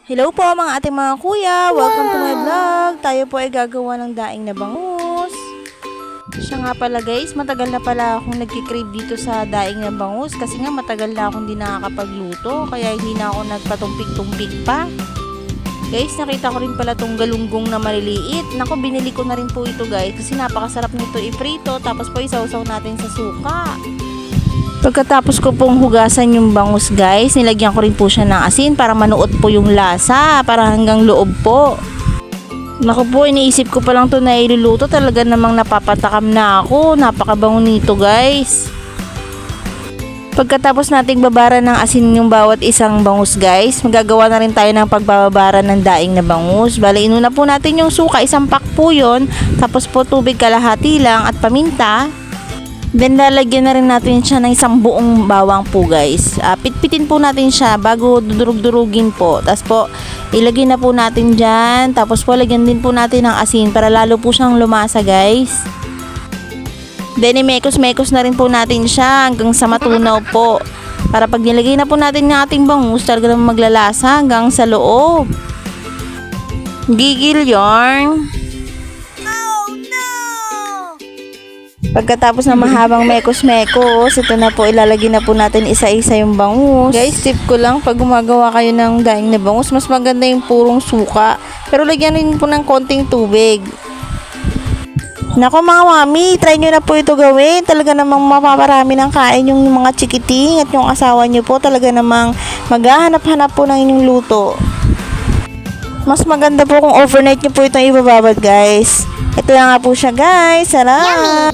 Hello po mga ating mga kuya! Welcome to my vlog! Tayo po ay gagawa ng daing na bangus. Siya nga pala guys, matagal na pala akong nagkikrave dito sa daing na bangus kasi nga matagal na akong di nakakapagluto kaya hindi na ako nagpatumpik-tumpik pa. Guys, nakita ko rin pala tong galunggong na maliliit. Nako, binili ko na rin po ito guys kasi napakasarap nito iprito tapos po isawsaw natin sa suka. Pagkatapos ko pong hugasan yung bangus guys, nilagyan ko rin po siya ng asin para manuot po yung lasa, para hanggang loob po. Naku po, iniisip ko pa lang to na iluluto, talaga namang napapatakam na ako, napakabango nito guys. Pagkatapos nating babara ng asin yung bawat isang bangus guys, magagawa na rin tayo ng pagbabara ng daing na bangus. Bale, inuna po natin yung suka, isang pack po yun, tapos po tubig kalahati lang at paminta. Then lalagyan na rin natin siya ng isang buong bawang po guys. Pitpitin po natin siya bago durug-durugin po. Tapos po ilagay na po natin dyan. Tapos po lagyan din po natin ng asin para lalo po siyang lumasa guys. Then imekos-mekos na rin po natin siya hanggang sa matunaw po. Para pag nilagay na po natin ng ating bangus, talaga naman maglalasa hanggang sa loob. Gigil yarn. Pagkatapos na mahabang mekos-mekos, ito na po, ilalagay na po natin isa-isa yung bangus. Guys, tip ko lang, pag gumagawa kayo ng daing na bangus, mas maganda yung purong suka. Pero lagyan rin po ng konting tubig. Nako mga mami, try nyo na po ito gawin. Talaga namang mapaparami ng kain yung mga chikiting at yung asawa nyo po. Talaga namang maghahanap-hanap po ng inyong luto. Mas maganda po kung overnight nyo po itong ibababad guys. Ito na nga po siya guys. Sarap!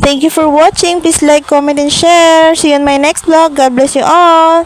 Thank you for watching. Please like, comment, and share. See you in my next vlog. God bless you all.